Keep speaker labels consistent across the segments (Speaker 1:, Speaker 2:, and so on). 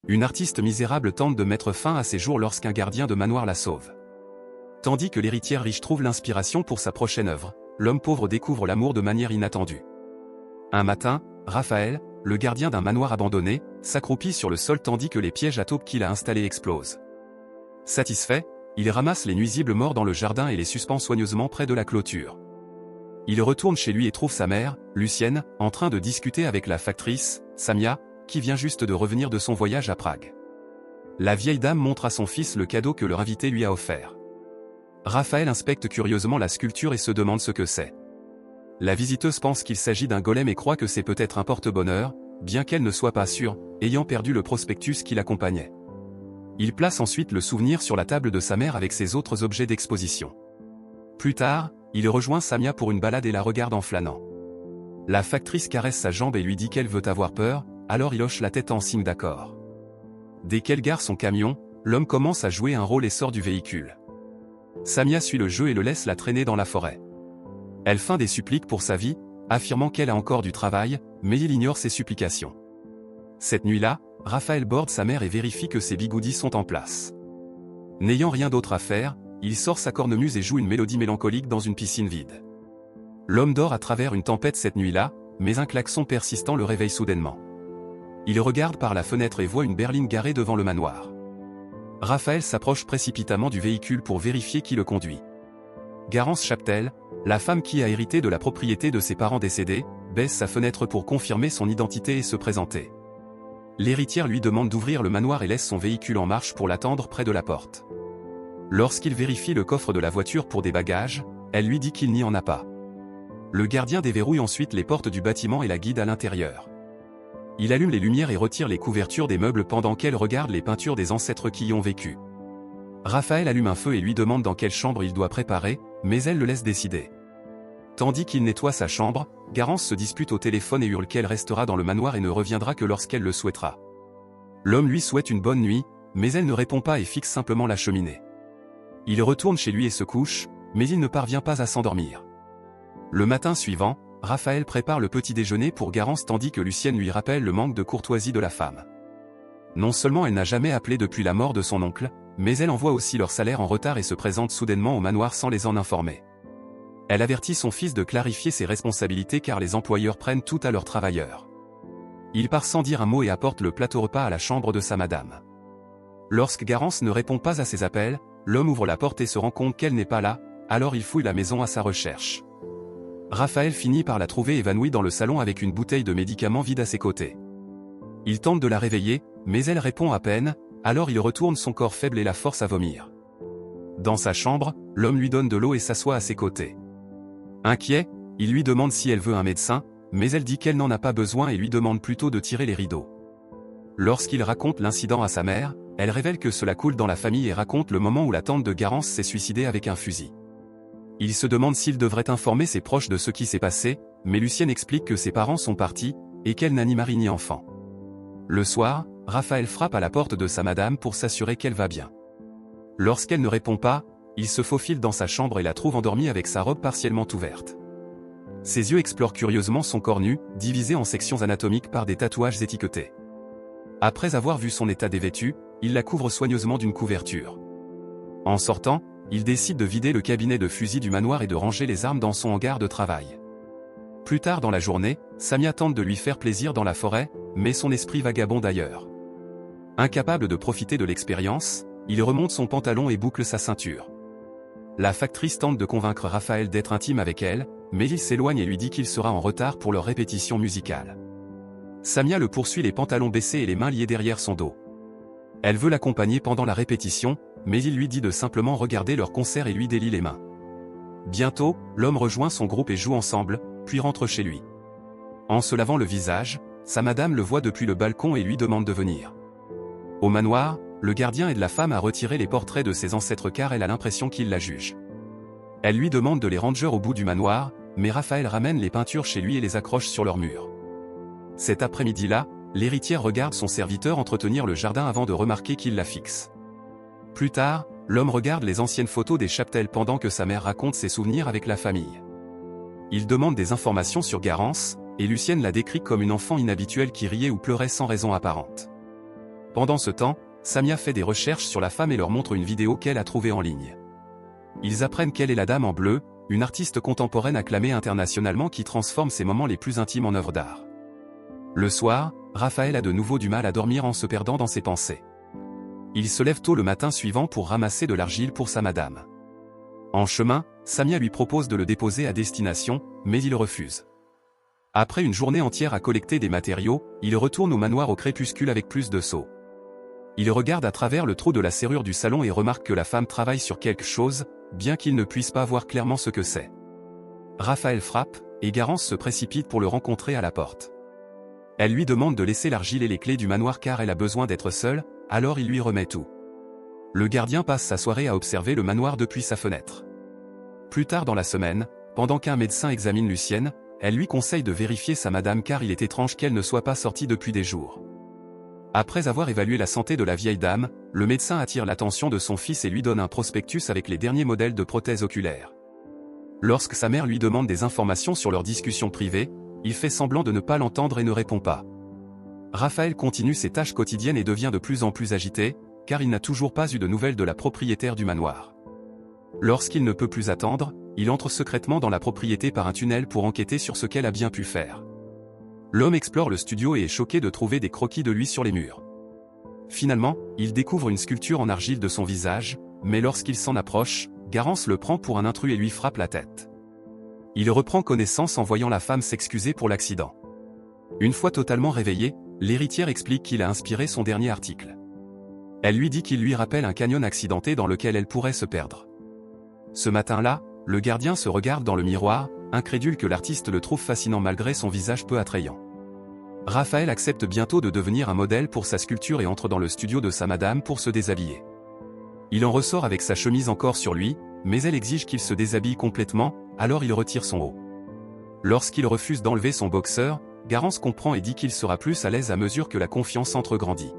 Speaker 1: Une artiste misérable tente de mettre fin à ses jours lorsqu'un gardien de manoir la sauve. Tandis que l'héritière riche trouve l'inspiration pour sa prochaine œuvre, l'homme pauvre découvre l'amour de manière inattendue. Un matin, Raphaël, le gardien d'un manoir abandonné, s'accroupit sur le sol tandis que les pièges à taupes qu'il a installés explosent. Satisfait, il ramasse les nuisibles morts dans le jardin et les suspend soigneusement près de la clôture. Il retourne chez lui et trouve sa mère, Lucienne, en train de discuter avec la factrice, Samia, qui vient juste de revenir de son voyage à Prague. La vieille dame montre à son fils le cadeau que leur invité lui a offert. Raphaël inspecte curieusement la sculpture et se demande ce que c'est. La visiteuse pense qu'il s'agit d'un golem et croit que c'est peut-être un porte-bonheur, bien qu'elle ne soit pas sûre, ayant perdu le prospectus qui l'accompagnait. Il place ensuite le souvenir sur la table de sa mère avec ses autres objets d'exposition. Plus tard, il rejoint Samia pour une balade et la regarde en flânant. La factrice caresse sa jambe et lui dit qu'elle veut avoir peur, alors il hoche la tête en signe d'accord. Dès qu'elle gare son camion, l'homme commence à jouer un rôle et sort du véhicule. Samia suit le jeu et le laisse la traîner dans la forêt. Elle feint des suppliques pour sa vie, affirmant qu'elle a encore du travail, mais il ignore ses supplications. Cette nuit-là, Raphaël borde sa mère et vérifie que ses bigoudis sont en place. N'ayant rien d'autre à faire, il sort sa cornemuse et joue une mélodie mélancolique dans une piscine vide. L'homme dort à travers une tempête cette nuit-là, mais un klaxon persistant le réveille soudainement. Il regarde par la fenêtre et voit une berline garée devant le manoir. Raphaël s'approche précipitamment du véhicule pour vérifier qui le conduit. Garance Chaptel, la femme qui a hérité de la propriété de ses parents décédés, baisse sa fenêtre pour confirmer son identité et se présenter. L'héritière lui demande d'ouvrir le manoir et laisse son véhicule en marche pour l'attendre près de la porte. Lorsqu'il vérifie le coffre de la voiture pour des bagages, elle lui dit qu'il n'y en a pas. Le gardien déverrouille ensuite les portes du bâtiment et la guide à l'intérieur. Il allume les lumières et retire les couvertures des meubles pendant qu'elle regarde les peintures des ancêtres qui y ont vécu. Raphaël allume un feu et lui demande dans quelle chambre il doit préparer, mais elle le laisse décider. Tandis qu'il nettoie sa chambre, Garance se dispute au téléphone et hurle qu'elle restera dans le manoir et ne reviendra que lorsqu'elle le souhaitera. L'homme lui souhaite une bonne nuit, mais elle ne répond pas et fixe simplement la cheminée. Il retourne chez lui et se couche, mais il ne parvient pas à s'endormir. Le matin suivant, Raphaël prépare le petit déjeuner pour Garance tandis que Lucienne lui rappelle le manque de courtoisie de la femme. Non seulement elle n'a jamais appelé depuis la mort de son oncle, mais elle envoie aussi leur salaire en retard et se présente soudainement au manoir sans les en informer. Elle avertit son fils de clarifier ses responsabilités car les employeurs prennent tout à leurs travailleurs. Il part sans dire un mot et apporte le plateau repas à la chambre de sa madame. Lorsque Garance ne répond pas à ses appels, l'homme ouvre la porte et se rend compte qu'elle n'est pas là, alors il fouille la maison à sa recherche. Raphaël finit par la trouver évanouie dans le salon avec une bouteille de médicaments vide à ses côtés. Il tente de la réveiller, mais elle répond à peine, alors il retourne son corps faible et la force à vomir. Dans sa chambre, l'homme lui donne de l'eau et s'assoit à ses côtés. Inquiet, il lui demande si elle veut un médecin, mais elle dit qu'elle n'en a pas besoin et lui demande plutôt de tirer les rideaux. Lorsqu'il raconte l'incident à sa mère, elle révèle que cela coule dans la famille et raconte le moment où la tante de Garance s'est suicidée avec un fusil. Il se demande s'il devrait informer ses proches de ce qui s'est passé, mais Lucienne explique que ses parents sont partis, et qu'elle n'a ni mari ni enfant. Le soir, Raphaël frappe à la porte de sa madame pour s'assurer qu'elle va bien. Lorsqu'elle ne répond pas, il se faufile dans sa chambre et la trouve endormie avec sa robe partiellement ouverte. Ses yeux explorent curieusement son corps nu, divisé en sections anatomiques par des tatouages étiquetés. Après avoir vu son état dévêtu, il la couvre soigneusement d'une couverture. En sortant, il décide de vider le cabinet de fusil du manoir et de ranger les armes dans son hangar de travail. Plus tard dans la journée, Samia tente de lui faire plaisir dans la forêt, mais son esprit vagabonde ailleurs. Incapable de profiter de l'expérience, il remonte son pantalon et boucle sa ceinture. La factrice tente de convaincre Raphaël d'être intime avec elle, mais il s'éloigne et lui dit qu'il sera en retard pour leur répétition musicale. Samia le poursuit les pantalons baissés et les mains liées derrière son dos. Elle veut l'accompagner pendant la répétition, mais il lui dit de simplement regarder leur concert et lui délie les mains. Bientôt, l'homme rejoint son groupe et joue ensemble, puis rentre chez lui. En se lavant le visage, sa madame le voit depuis le balcon et lui demande de venir. Au manoir, le gardien aide la femme à retirer les portraits de ses ancêtres car elle a l'impression qu'il la juge. Elle lui demande de les ranger au bout du manoir, mais Raphaël ramène les peintures chez lui et les accroche sur leur mur. Cet après-midi-là, l'héritière regarde son serviteur entretenir le jardin avant de remarquer qu'il la fixe. Plus tard, l'homme regarde les anciennes photos des Chaptel pendant que sa mère raconte ses souvenirs avec la famille. Il demande des informations sur Garance, et Lucienne la décrit comme une enfant inhabituelle qui riait ou pleurait sans raison apparente. Pendant ce temps, Samia fait des recherches sur la femme et leur montre une vidéo qu'elle a trouvée en ligne. Ils apprennent qu'elle est la Dame en bleu, une artiste contemporaine acclamée internationalement qui transforme ses moments les plus intimes en œuvres d'art. Le soir, Raphaël a de nouveau du mal à dormir en se perdant dans ses pensées. Il se lève tôt le matin suivant pour ramasser de l'argile pour sa madame. En chemin, Samia lui propose de le déposer à destination, mais il refuse. Après une journée entière à collecter des matériaux, il retourne au manoir au crépuscule avec plus de seaux. Il regarde à travers le trou de la serrure du salon et remarque que la femme travaille sur quelque chose, bien qu'il ne puisse pas voir clairement ce que c'est. Raphaël frappe, et Garance se précipite pour le rencontrer à la porte. Elle lui demande de laisser l'argile et les clés du manoir car elle a besoin d'être seule, alors il lui remet tout. Le gardien passe sa soirée à observer le manoir depuis sa fenêtre. Plus tard dans la semaine, pendant qu'un médecin examine Lucienne, elle lui conseille de vérifier sa madame car il est étrange qu'elle ne soit pas sortie depuis des jours. Après avoir évalué la santé de la vieille dame, le médecin attire l'attention de son fils et lui donne un prospectus avec les derniers modèles de prothèses oculaires. Lorsque sa mère lui demande des informations sur leur discussion privée, il fait semblant de ne pas l'entendre et ne répond pas. Raphaël continue ses tâches quotidiennes et devient de plus en plus agité, car il n'a toujours pas eu de nouvelles de la propriétaire du manoir. Lorsqu'il ne peut plus attendre, il entre secrètement dans la propriété par un tunnel pour enquêter sur ce qu'elle a bien pu faire. L'homme explore le studio et est choqué de trouver des croquis de lui sur les murs. Finalement, il découvre une sculpture en argile de son visage, mais lorsqu'il s'en approche, Garance le prend pour un intrus et lui frappe la tête. Il reprend connaissance en voyant la femme s'excuser pour l'accident. Une fois totalement réveillée, l'héritière explique qu'il a inspiré son dernier article. Elle lui dit qu'il lui rappelle un canyon accidenté dans lequel elle pourrait se perdre. Ce matin-là, le gardien se regarde dans le miroir, incrédule que l'artiste le trouve fascinant malgré son visage peu attrayant. Raphaël accepte bientôt de devenir un modèle pour sa sculpture et entre dans le studio de sa madame pour se déshabiller. Il en ressort avec sa chemise encore sur lui, mais elle exige qu'il se déshabille complètement, alors il retire son haut. Lorsqu'il refuse d'enlever son boxeur, Garance comprend et dit qu'il sera plus à l'aise à mesure que la confiance entregrandit.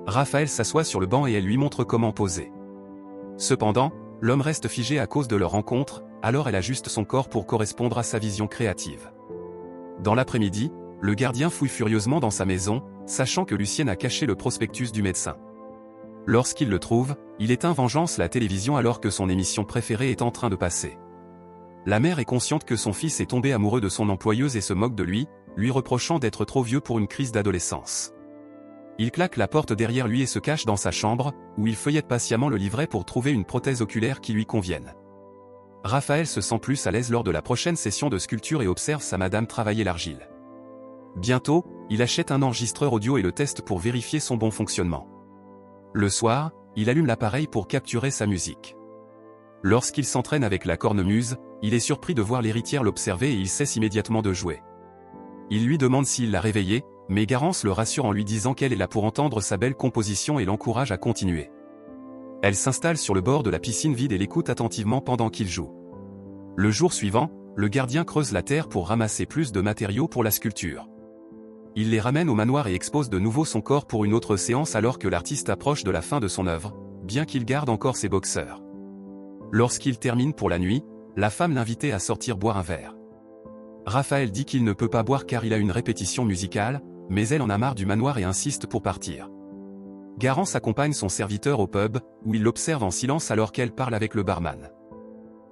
Speaker 1: Raphaël s'assoit sur le banc et elle lui montre comment poser. Cependant, l'homme reste figé à cause de leur rencontre, alors elle ajuste son corps pour correspondre à sa vision créative. Dans l'après-midi, le gardien fouille furieusement dans sa maison, sachant que Lucienne a caché le prospectus du médecin. Lorsqu'il le trouve, il éteint vengeance la télévision alors que son émission préférée est en train de passer. La mère est consciente que son fils est tombé amoureux de son employeuse et se moque de lui reprochant d'être trop vieux pour une crise d'adolescence. Il claque la porte derrière lui et se cache dans sa chambre, où il feuillette patiemment le livret pour trouver une prothèse oculaire qui lui convienne. Raphaël se sent plus à l'aise lors de la prochaine session de sculpture et observe sa madame travailler l'argile. Bientôt, il achète un enregistreur audio et le teste pour vérifier son bon fonctionnement. Le soir, il allume l'appareil pour capturer sa musique. Lorsqu'il s'entraîne avec la cornemuse, il est surpris de voir l'héritière l'observer et il cesse immédiatement de jouer. Il lui demande s'il l'a réveillée, mais Garance le rassure en lui disant qu'elle est là pour entendre sa belle composition et l'encourage à continuer. Elle s'installe sur le bord de la piscine vide et l'écoute attentivement pendant qu'il joue. Le jour suivant, le gardien creuse la terre pour ramasser plus de matériaux pour la sculpture. Il les ramène au manoir et expose de nouveau son corps pour une autre séance alors que l'artiste approche de la fin de son œuvre, bien qu'il garde encore ses boxeurs. Lorsqu'il termine pour la nuit, la femme l'invitait à sortir boire un verre. Raphaël dit qu'il ne peut pas boire car il a une répétition musicale, mais elle en a marre du manoir et insiste pour partir. Garance accompagne son serviteur au pub, où il l'observe en silence alors qu'elle parle avec le barman.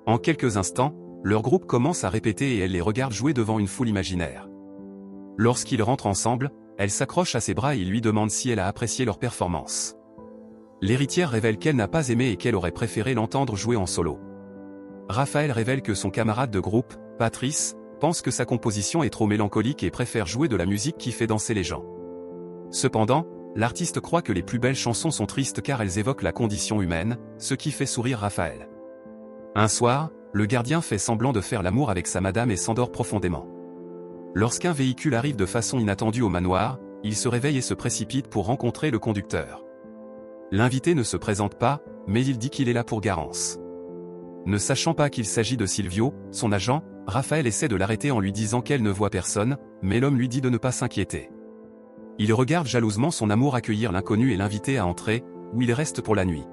Speaker 1: En quelques instants, leur groupe commence à répéter et elle les regarde jouer devant une foule imaginaire. Lorsqu'ils rentrent ensemble, elle s'accroche à ses bras et il lui demande si elle a apprécié leur performance. L'héritière révèle qu'elle n'a pas aimé et qu'elle aurait préféré l'entendre jouer en solo. Raphaël révèle que son camarade de groupe, Patrice, pense que sa composition est trop mélancolique et préfère jouer de la musique qui fait danser les gens. Cependant, l'artiste croit que les plus belles chansons sont tristes car elles évoquent la condition humaine, ce qui fait sourire Raphaël. Un soir, le gardien fait semblant de faire l'amour avec sa madame et s'endort profondément. Lorsqu'un véhicule arrive de façon inattendue au manoir, il se réveille et se précipite pour rencontrer le conducteur. L'invité ne se présente pas, mais il dit qu'il est là pour Garance. Ne sachant pas qu'il s'agit de Silvio, son agent, Raphaël essaie de l'arrêter en lui disant qu'elle ne voit personne, mais l'homme lui dit de ne pas s'inquiéter. Il regarde jalousement son amour accueillir l'inconnu et l'inviter à entrer, où il reste pour la nuit.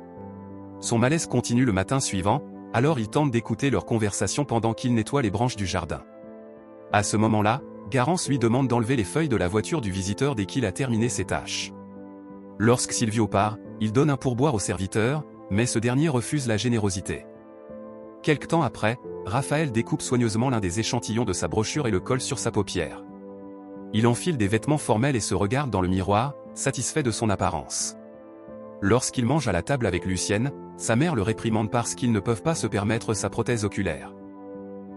Speaker 1: Son malaise continue le matin suivant, alors il tente d'écouter leur conversation pendant qu'il nettoie les branches du jardin. À ce moment-là, Garance lui demande d'enlever les feuilles de la voiture du visiteur dès qu'il a terminé ses tâches. Lorsque Silvio part, il donne un pourboire au serviteur, mais ce dernier refuse la générosité. Quelque temps après, Raphaël découpe soigneusement l'un des échantillons de sa brochure et le colle sur sa paupière. Il enfile des vêtements formels et se regarde dans le miroir, satisfait de son apparence. Lorsqu'il mange à la table avec Lucienne, sa mère le réprimande parce qu'ils ne peuvent pas se permettre sa prothèse oculaire.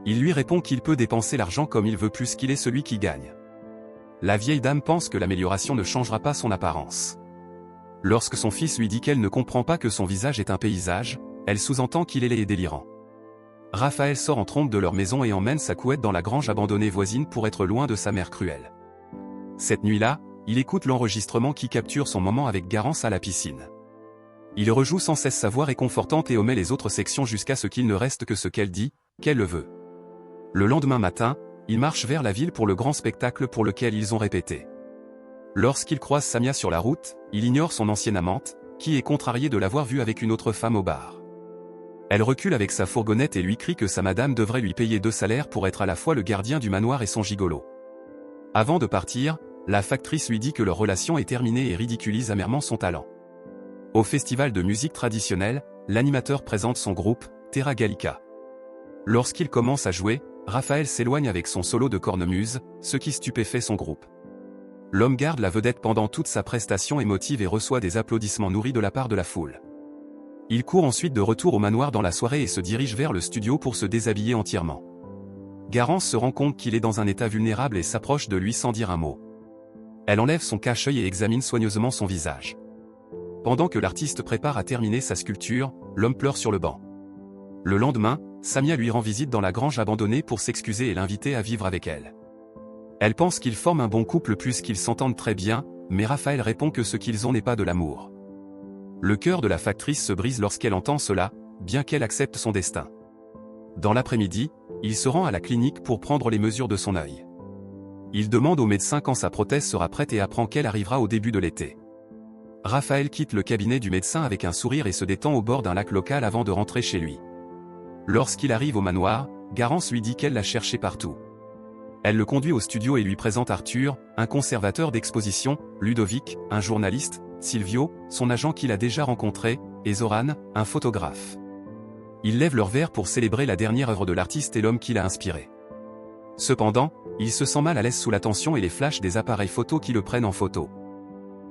Speaker 1: Il lui répond qu'il peut dépenser l'argent comme il veut puisqu'il est celui qui gagne. La vieille dame pense que l'amélioration ne changera pas son apparence. Lorsque son fils lui dit qu'elle ne comprend pas que son visage est un paysage, elle sous-entend qu'il est laid et délirant. Raphaël sort en trompe de leur maison et emmène sa couette dans la grange abandonnée voisine pour être loin de sa mère cruelle. Cette nuit-là, il écoute l'enregistrement qui capture son moment avec Garance à la piscine. Il rejoue sans cesse sa voix réconfortante et omet les autres sections jusqu'à ce qu'il ne reste que ce qu'elle dit, qu'elle le veut. Le lendemain matin, ils marchent vers la ville pour le grand spectacle pour lequel ils ont répété. Lorsqu'il croise Samia sur la route, il ignore son ancienne amante, qui est contrariée de l'avoir vue avec une autre femme au bar. Elle recule avec sa fourgonnette et lui crie que sa madame devrait lui payer 2 salaires pour être à la fois le gardien du manoir et son gigolo. Avant de partir, la factrice lui dit que leur relation est terminée et ridiculise amèrement son talent. Au festival de musique traditionnelle, l'animateur présente son groupe, Terra Gallica. Lorsqu'il commence à jouer, Raphaël s'éloigne avec son solo de cornemuse, ce qui stupéfait son groupe. L'homme garde la vedette pendant toute sa prestation émotive et reçoit des applaudissements nourris de la part de la foule. Il court ensuite de retour au manoir dans la soirée et se dirige vers le studio pour se déshabiller entièrement. Garance se rend compte qu'il est dans un état vulnérable et s'approche de lui sans dire un mot. Elle enlève son cache-œil et examine soigneusement son visage. Pendant que l'artiste prépare à terminer sa sculpture, l'homme pleure sur le banc. Le lendemain, Samia lui rend visite dans la grange abandonnée pour s'excuser et l'inviter à vivre avec elle. Elle pense qu'ils forment un bon couple puisqu'ils s'entendent très bien, mais Raphaël répond que ce qu'ils ont n'est pas de l'amour. Le cœur de la factrice se brise lorsqu'elle entend cela, bien qu'elle accepte son destin. Dans l'après-midi, il se rend à la clinique pour prendre les mesures de son œil. Il demande au médecin quand sa prothèse sera prête et apprend qu'elle arrivera au début de l'été. Raphaël quitte le cabinet du médecin avec un sourire et se détend au bord d'un lac local avant de rentrer chez lui. Lorsqu'il arrive au manoir, Garance lui dit qu'elle l'a cherché partout. Elle le conduit au studio et lui présente Arthur, un conservateur d'exposition, Ludovic, un journaliste, Silvio, son agent qu'il a déjà rencontré, et Zoran, un photographe. Ils lèvent leur verre pour célébrer la dernière œuvre de l'artiste et l'homme qui l'a inspiré. Cependant, il se sent mal à l'aise sous la tension et les flashs des appareils photo qui le prennent en photo.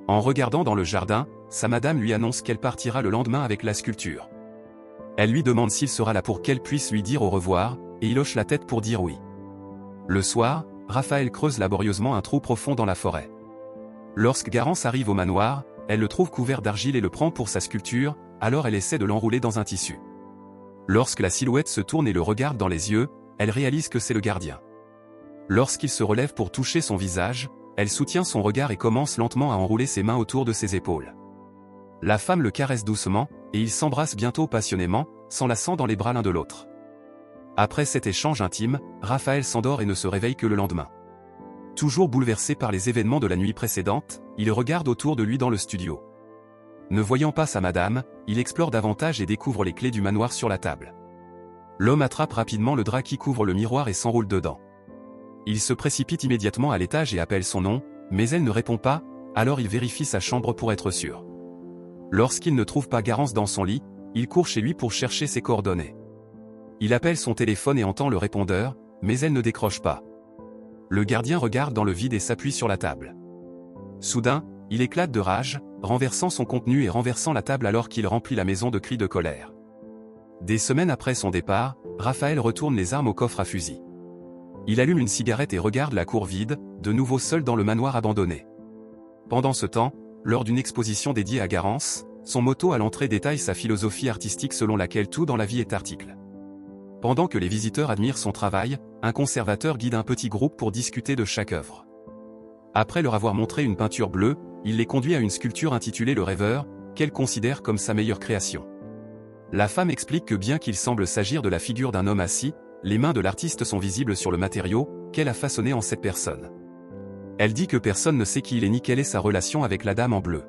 Speaker 1: En regardant dans le jardin, sa madame lui annonce qu'elle partira le lendemain avec la sculpture. Elle lui demande s'il sera là pour qu'elle puisse lui dire au revoir, et il hoche la tête pour dire oui. Le soir, Raphaël creuse laborieusement un trou profond dans la forêt. Lorsque Garance arrive au manoir, elle le trouve couvert d'argile et le prend pour sa sculpture, alors elle essaie de l'enrouler dans un tissu. Lorsque la silhouette se tourne et le regarde dans les yeux, elle réalise que c'est le gardien. Lorsqu'il se relève pour toucher son visage, elle soutient son regard et commence lentement à enrouler ses mains autour de ses épaules. La femme le caresse doucement, et ils s'embrassent bientôt passionnément, s'enlaçant dans les bras l'un de l'autre. Après cet échange intime, Raphaël s'endort et ne se réveille que le lendemain. Toujours bouleversé par les événements de la nuit précédente, il regarde autour de lui dans le studio. Ne voyant pas sa madame, il explore davantage et découvre les clés du manoir sur la table. L'homme attrape rapidement le drap qui couvre le miroir et s'enroule dedans. Il se précipite immédiatement à l'étage et appelle son nom, mais elle ne répond pas, alors il vérifie sa chambre pour être sûr. Lorsqu'il ne trouve pas Garance dans son lit, il court chez lui pour chercher ses coordonnées. Il appelle son téléphone et entend le répondeur, mais elle ne décroche pas. Le gardien regarde dans le vide et s'appuie sur la table. Soudain, il éclate de rage, renversant son contenu et renversant la table alors qu'il remplit la maison de cris de colère. Des semaines après son départ, Raphaël retourne les armes au coffre à fusil. Il allume une cigarette et regarde la cour vide, de nouveau seul dans le manoir abandonné. Pendant ce temps, lors d'une exposition dédiée à Garance, son motto à l'entrée détaille sa philosophie artistique selon laquelle tout dans la vie est article. Pendant que les visiteurs admirent son travail, un conservateur guide un petit groupe pour discuter de chaque œuvre. Après leur avoir montré une peinture bleue, il les conduit à une sculpture intitulée Le Rêveur, qu'elle considère comme sa meilleure création. La femme explique que bien qu'il semble s'agir de la figure d'un homme assis, les mains de l'artiste sont visibles sur le matériau qu'elle a façonné en cette personne. Elle dit que personne ne sait qui il est ni quelle est sa relation avec la dame en bleu.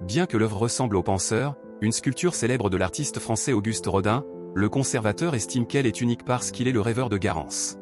Speaker 1: Bien que l'œuvre ressemble au penseur, une sculpture célèbre de l'artiste français Auguste Rodin, le conservateur estime qu'elle est unique parce qu'il est le rêveur de Garance.